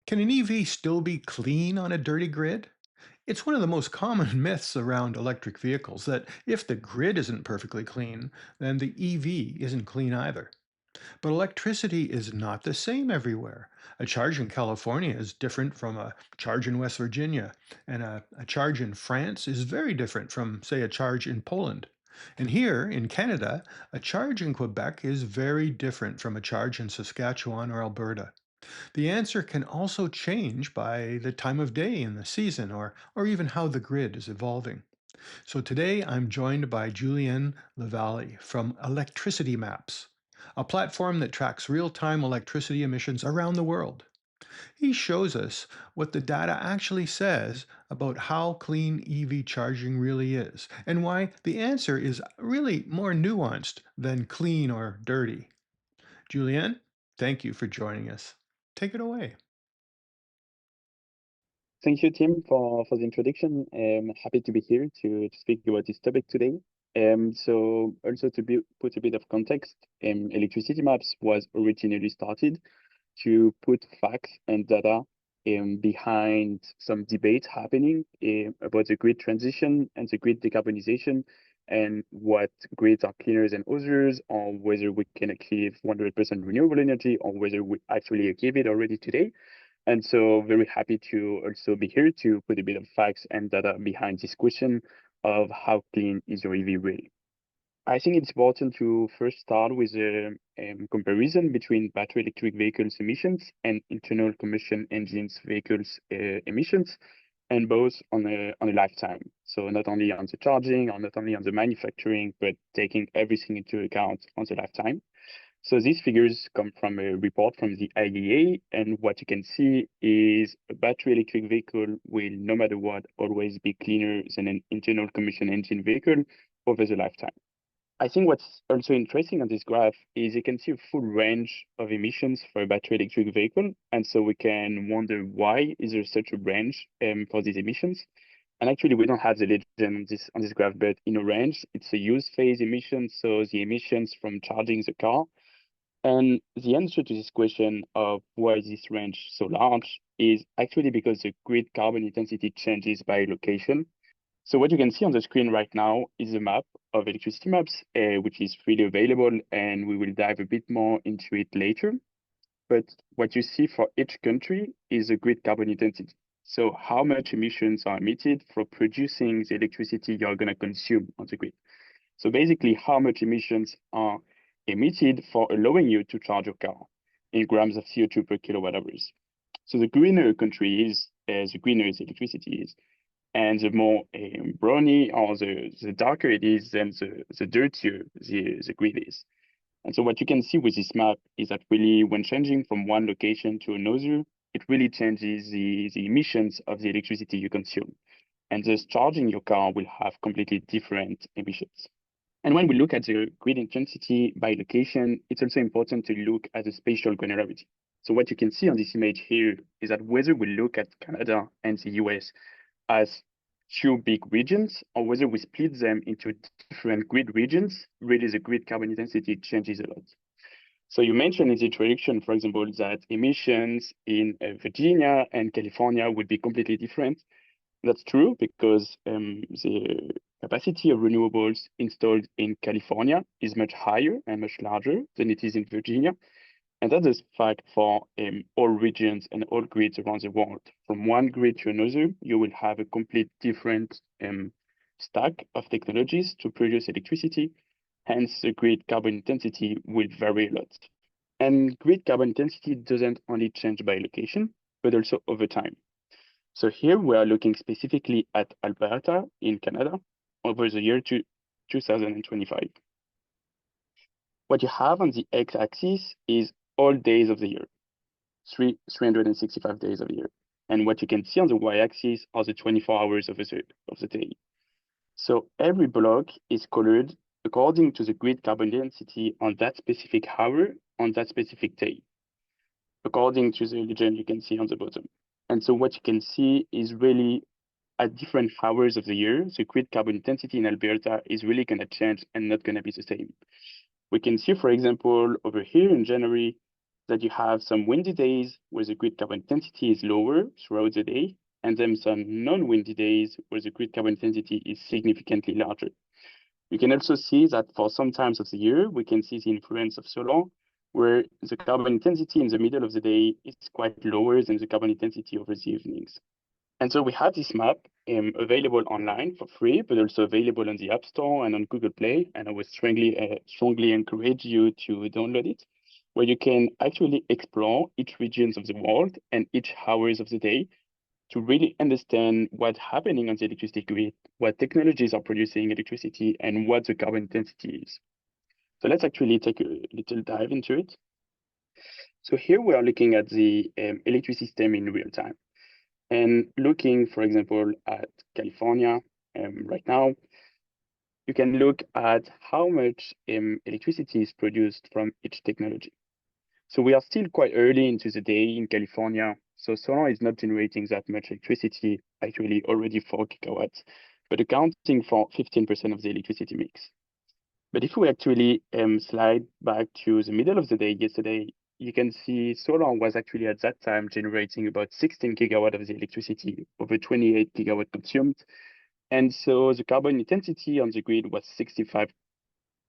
Can an EV still be clean on a dirty grid? It's one of the most common myths around electric vehicles that if the grid isn't perfectly clean, then the EV isn't clean either. But electricity is not the same everywhere. A charge in California is different from a charge in West Virginia, and a charge in France is very different from, say, a charge in Poland. And here in Canada, a charge in Quebec is very different from a charge in Saskatchewan or Alberta. The answer can also change by the time of day in the season or even how the grid is evolving. So today I'm joined by Julien Lavalley from Electricity Maps, a platform that tracks real time electricity emissions around the world. He shows us what the data actually says about how clean EV charging really is and why the answer is really more nuanced than clean or dirty. Julien, thank you for joining us. Take it away. Thank you, Tim, for the introduction. Happy to be here to speak about this topic today. So also to put a bit of context, Electricity Maps was originally started to put facts and data behind some debate happening about the grid transition and the grid decarbonization and what grids are cleaner than others, or whether we can achieve 100% renewable energy, or whether we actually achieve it already today. And so very happy to also be here to put a bit of facts and data behind this question of how clean is your EV really. I think it's important to first start with a comparison between battery electric vehicles emissions and internal combustion engines vehicles emissions, and both on a lifetime. So not only on the charging or not only on the manufacturing, but taking everything into account on the lifetime. So these figures come from a report from the IEA, and what you can see is a battery electric vehicle will, no matter what, always be cleaner than an internal combustion engine vehicle over the lifetime. I think what's also interesting on this graph is you can see a full range of emissions for a battery electric vehicle, and so we can wonder why is there such a range for these emissions. And actually, we don't have the legend on this graph, but in orange, it's a use phase emission, so the emissions from charging the car. And the answer to this question of why is this range so large is actually because the grid carbon intensity changes by location. So what you can see on the screen right now is a map of electricity maps, which is freely available, and we will dive a bit more into it later. But what you see for each country is the grid carbon intensity. So how much emissions are emitted for producing the electricity you're going to consume on the grid. So basically, how much emissions are emitted for allowing you to charge your car in grams of CO2 per kilowatt hours. So the greener a country is, the greener the electricity is, and the more browny or the darker it is, then the dirtier the grid is. And so what you can see with this map is that really when changing from one location to another, it really changes the emissions of the electricity you consume. And thus charging your car will have completely different emissions. And when we look at the grid intensity by location, it's also important to look at the spatial granularity. So what you can see on this image here is that whether we look at Canada and the US as two big regions, or whether we split them into different grid regions, really the grid carbon intensity changes a lot. So you mentioned in the introduction, for example, that emissions in Virginia and California would be completely different. That's true because the capacity of renewables installed in California is much higher and much larger than it is in Virginia. And that is fact for all regions and all grids around the world. From one grid to another, you will have a complete different stack of technologies to produce electricity. Hence, the grid carbon intensity will vary a lot. And grid carbon intensity doesn't only change by location, but also over time. So here we are looking specifically at Alberta in Canada over the year 2025. What you have on the x-axis is all days of the year, 365 days of the year. And what you can see on the y-axis are the 24 hours of the day. So every block is colored according to the grid carbon density on that specific hour on that specific day, according to the legend you can see on the bottom. And so what you can see is really at different hours of the year, the grid carbon intensity in Alberta is really going to change and not going to be the same. We can see, for example, over here in January, that you have some windy days where the grid carbon intensity is lower throughout the day, and then some non-windy days where the grid carbon intensity is significantly larger. You can also see that for some times of the year, we can see the influence of solar, where the carbon intensity in the middle of the day is quite lower than the carbon intensity over the evenings. And so we have this map available online for free, but also available on the App Store and on Google Play. And I would strongly encourage you to download it, where you can actually explore each regions of the world and each hours of the day to really understand what's happening on the electricity grid, what technologies are producing electricity, and what the carbon intensity is. So let's actually take a little dive into it. So here we are looking at the electricity system in real time. And looking, for example, at California right now, you can look at how much electricity is produced from each technology. So we are still quite early into the day in California. So solar is not generating that much electricity, actually already 4 gigawatts, but accounting for 15% of the electricity mix. But if we actually slide back to the middle of the day yesterday, you can see solar was actually at that time generating about 16 gigawatt of the electricity, over 28 gigawatt consumed. And so the carbon intensity on the grid was 65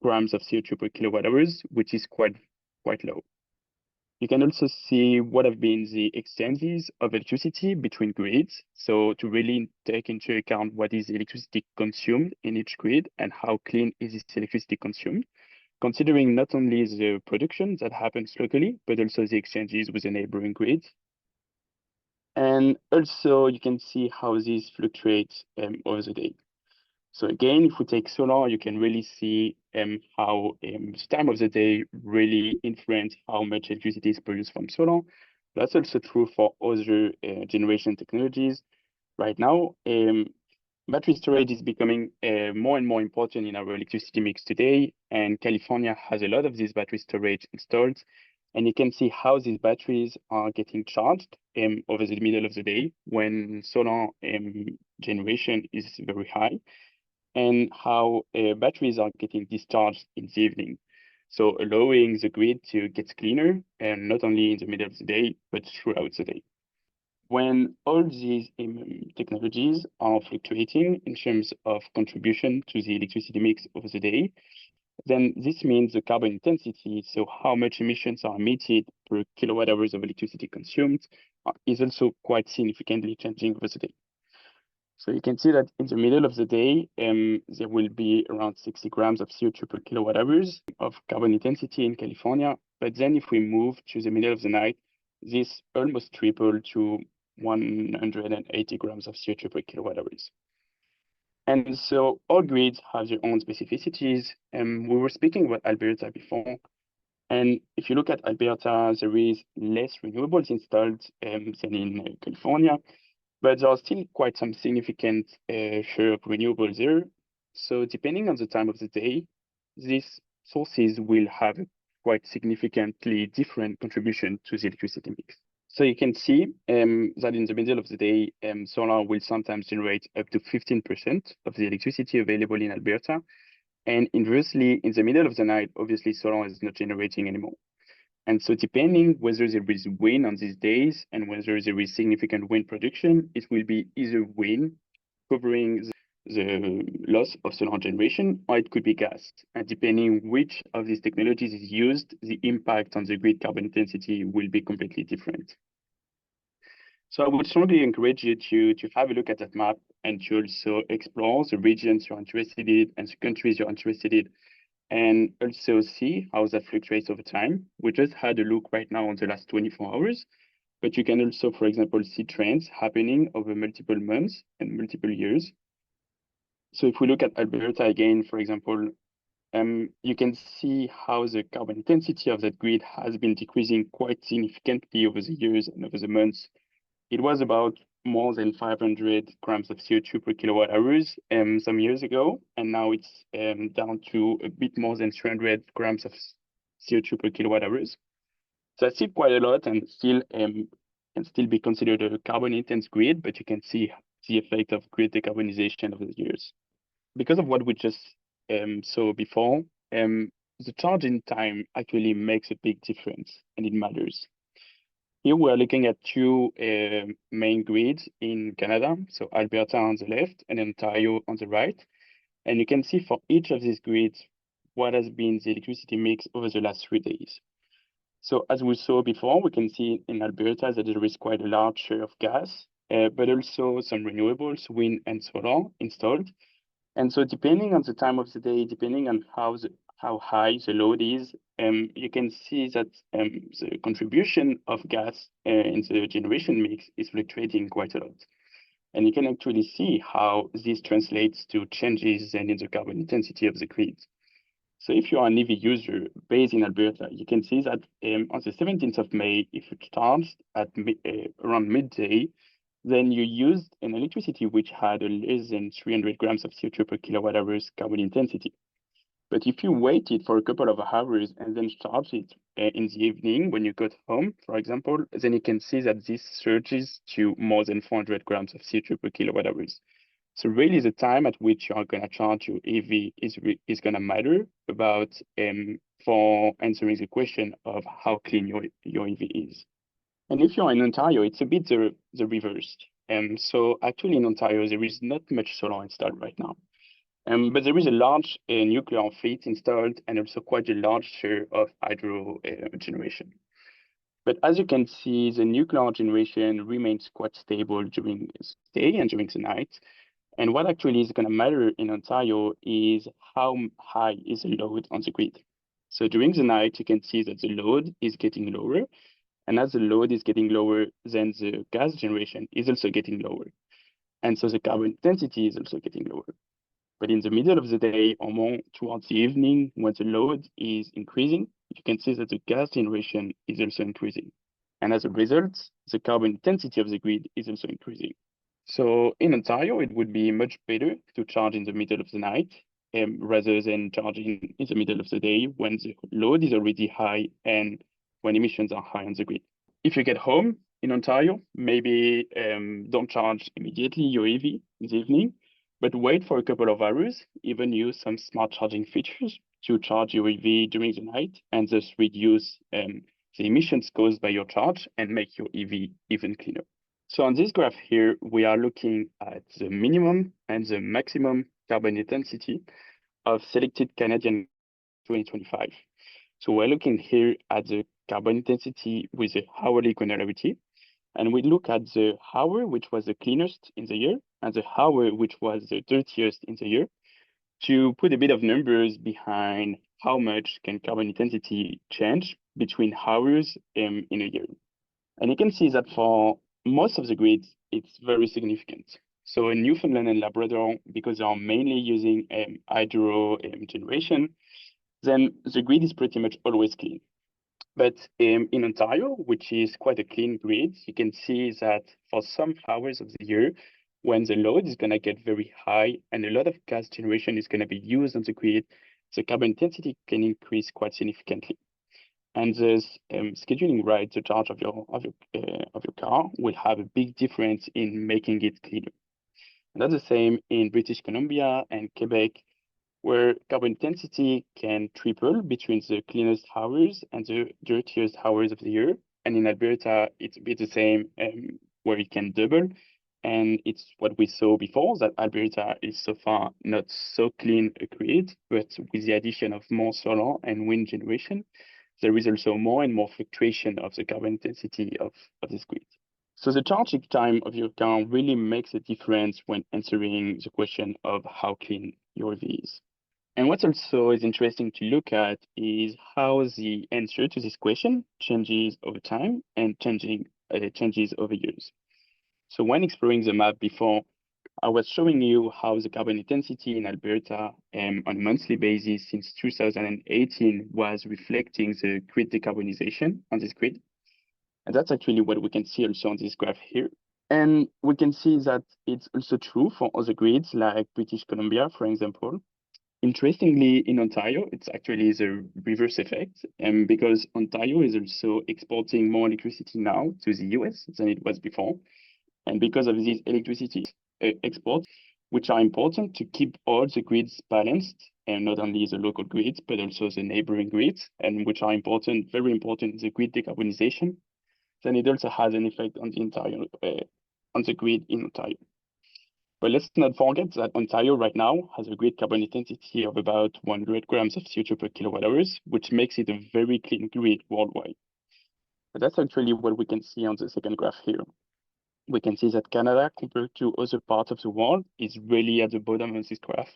grams of CO2 per kilowatt hours, which is quite low. You can also see what have been the exchanges of electricity between grids. So to really take into account what is electricity consumed in each grid and how clean is this electricity consumed, considering not only the production that happens locally, but also the exchanges with the neighboring grids. And also you can see how this fluctuates over the day. So again, if we take solar, you can really see how the time of the day really influence how much electricity is produced from solar. That's also true for other generation technologies. Right now, battery storage is becoming more and more important in our electricity mix today, and California has a lot of this battery storage installed. And you can see how these batteries are getting charged over the middle of the day when solar generation is very high, and how batteries are getting discharged in the evening. So allowing the grid to get cleaner, and not only in the middle of the day, but throughout the day. When all these technologies are fluctuating in terms of contribution to the electricity mix over the day, then this means the carbon intensity, so how much emissions are emitted per kilowatt hours of electricity consumed, is also quite significantly changing over the day. So you can see that in the middle of the day, there will be around 60 grams of CO2 per kilowatt hours of carbon intensity in California. But then if we move to the middle of the night, this almost tripled to 180 grams of CO2 per kilowatt hours. And so all grids have their own specificities. We were speaking about Alberta before. And if you look at Alberta, there is less renewables installed than in California, but there are still quite some significant share of renewables there. So depending on the time of the day, these sources will have a quite significantly different contribution to the electricity mix. So you can see that in the middle of the day, solar will sometimes generate up to 15% of the electricity available in Alberta. And inversely, in the middle of the night, obviously solar is not generating anymore. And so depending whether there is wind on these days and whether there is significant wind production, it will be either wind covering the loss of solar generation, or it could be gas. And depending which of these technologies is used, the impact on the grid carbon intensity will be completely different. So I would strongly encourage you to have a look at that map and to also explore the regions you're interested in and the countries you're interested in, and also see how that fluctuates over time. We just had a look right now on the last 24 hours, but you can also, for example, see trends happening over multiple months and multiple years. So if we look at Alberta again, for example, you can see how the carbon intensity of that grid has been decreasing quite significantly over the years and over the months. It was about more than 500 grams of CO2 per kilowatt hours some years ago, and now it's down to a bit more than 300 grams of CO2 per kilowatt hours. So that's still quite a lot, and still can still be considered a carbon intense grid, but you can see the effect of grid decarbonization over the years. Because of what we just saw before, the charging time actually makes a big difference and it matters. Here we are looking at two main grids in Canada, so Alberta on the left and Ontario on the right. And you can see for each of these grids what has been the electricity mix over the last 3 days. So as we saw before, we can see in Alberta that there is quite a large share of gas, but also some renewables, wind and solar installed. And so depending on the time of the day, depending on how high the load is, you can see that the contribution of gas in the generation mix is fluctuating quite a lot. And you can actually see how this translates to changes in the carbon intensity of the grid. So if you are an EV user based in Alberta, you can see that on the 17th of May, if you charged at around midday, then you used an electricity which had a less than 300 grams of CO2 per kilowatt hours carbon intensity. But if you waited for a couple of hours and then charged it in the evening when you got home, for example, then you can see that this surges to more than 400 grams of CO2 per kilowatt hours. So really the time at which you are going to charge your EV is going to matter about for answering the question of how clean your EV is. And if you're in Ontario, it's a bit the reverse. So actually in Ontario, there is not much solar installed right now. But there is a large nuclear fleet installed and also quite a large share of hydro generation. But as you can see, the nuclear generation remains quite stable during the day and during the night. And what actually is going to matter in Ontario is how high is the load on the grid. So during the night, you can see that the load is getting lower. And as the load is getting lower, then the gas generation is also getting lower. And so the carbon intensity is also getting lower. But in the middle of the day or more towards the evening, when the load is increasing, you can see that the gas generation is also increasing. And as a result, the carbon intensity of the grid is also increasing. So in Ontario, it would be much better to charge in the middle of the night rather than charging in the middle of the day when the load is already high and when emissions are high on the grid. If you get home in Ontario, maybe don't charge immediately your EV in the evening, but wait for a couple of hours, even use some smart charging features to charge your EV during the night and thus reduce the emissions caused by your charge and make your EV even cleaner. So on this graph here, we are looking at the minimum and the maximum carbon intensity of selected Canadian 2025. So we're looking here at the carbon intensity with the hourly granularity. And we look at the hour, which was the cleanest in the year, and the hour, which was the dirtiest in the year, to put a bit of numbers behind how much can carbon intensity change between hours in a year. And you can see that for most of the grids, it's very significant. So in Newfoundland and Labrador, because they are mainly using hydro generation, then the grid is pretty much always clean. But in Ontario, which is quite a clean grid, you can see that for some hours of the year, when the load is going to get very high and a lot of gas generation is going to be used on the grid, the carbon intensity can increase quite significantly. And the scheduling right to charge of your car will have a big difference in making it cleaner. And that's the same in British Columbia and Quebec, where carbon intensity can triple between the cleanest hours and the dirtiest hours of the year. And in Alberta, it's a bit the same, where it can double. And it's what we saw before, that Alberta is so far not so clean a grid, but with the addition of more solar and wind generation, there is also more and more fluctuation of the carbon intensity of this grid. So the charging time of your car really makes a difference when answering the question of how clean your EV is. And what also is interesting to look at is how the answer to this question changes over time and changes over years. So when exploring the map before, I was showing you how the carbon intensity in Alberta on a monthly basis since 2018 was reflecting the grid decarbonization on this grid. And that's actually what we can see also on this graph here. And we can see that it's also true for other grids like British Columbia, for example. Interestingly, in Ontario, it's actually the reverse effect, because Ontario is also exporting more electricity now to the US than it was before. And because of these electricity exports, which are important to keep all the grids balanced and not only the local grids, but also the neighboring grids, and which are important, very important in the grid decarbonization. Then it also has an effect on the entire on the grid in Ontario. But let's not forget that Ontario right now has a grid carbon intensity of about 100 grams of CO2 per kilowatt hours, which makes it a very clean grid worldwide. But that's actually what we can see on the second graph here. We can see that Canada, compared to other parts of the world, is really at the bottom of this graph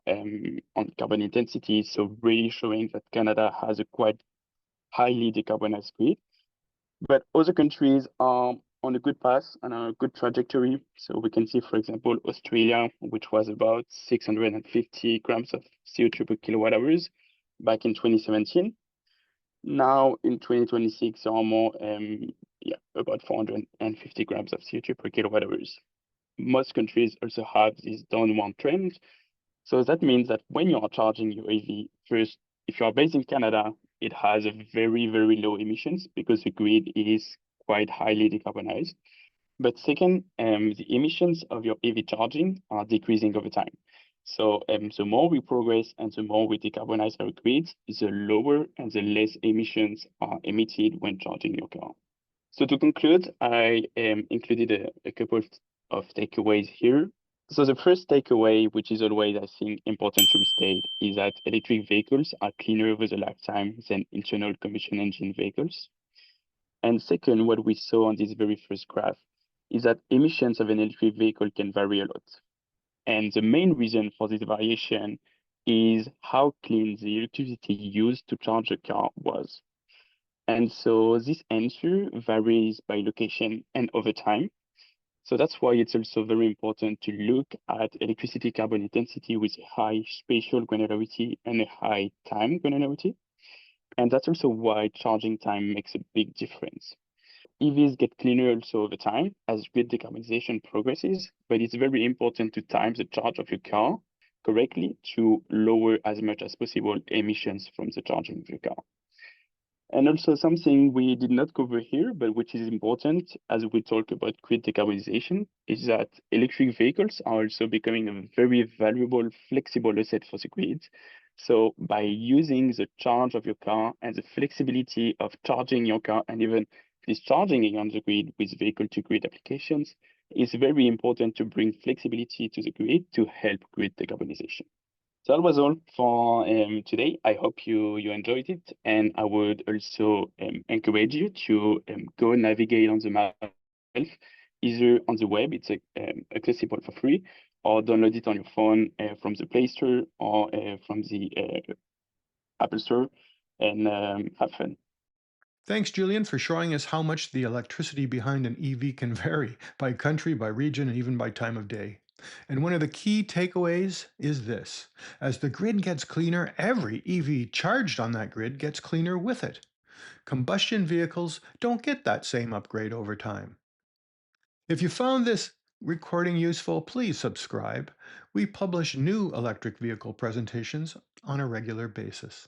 on carbon intensity. So really showing that Canada has a quite highly decarbonized grid. But other countries are on a good path and a good trajectory. So we can see, for example, Australia, which was about 650 grams of CO2 per kilowatt hours back in 2017. Now in 2026, there are more, about 450 grams of CO2 per kilowatt hours. Most countries also have this downward trend. So that means that when you are charging your EV, first, if you are based in Canada, it has a very, very low emissions because the grid is quite highly decarbonized. But second, the emissions of your EV charging are decreasing over time. So the more we progress and the more we decarbonize our grids, the lower and the less emissions are emitted when charging your car. So to conclude, I included a couple of takeaways here. So the first takeaway, which is always, I think, important to restate, is that electric vehicles are cleaner over the lifetime than internal combustion engine vehicles. And second, what we saw on this very first graph is that emissions of an electric vehicle can vary a lot. And the main reason for this variation is how clean the electricity used to charge a car was. And so this answer varies by location and over time. So that's why it's also very important to look at electricity carbon intensity with a high spatial granularity and a high time granularity. And that's also why charging time makes a big difference. EVs get cleaner also over time as grid decarbonization progresses, but it's very important to time the charge of your car correctly to lower as much as possible emissions from the charging of your car. And also something we did not cover here, but which is important as we talk about grid decarbonization, is that electric vehicles are also becoming a very valuable, flexible asset for the grid. So by using the charge of your car and the flexibility of charging your car and even discharging it on the grid with vehicle-to-grid applications, it's very important to bring flexibility to the grid to help grid decarbonization. So that was all for today. I hope you enjoyed it, and I would also encourage you to go navigate on the map itself, either on the web, it's accessible for free, or download it on your phone from the Play Store or from the Apple Store, and have fun. Thanks, Julian, for showing us how much the electricity behind an EV can vary by country, by region, and even by time of day. And one of the key takeaways is this: as the grid gets cleaner, every EV charged on that grid gets cleaner with it. Combustion vehicles don't get that same upgrade over time. If you found this recording useful, please subscribe. We publish new electric vehicle presentations on a regular basis.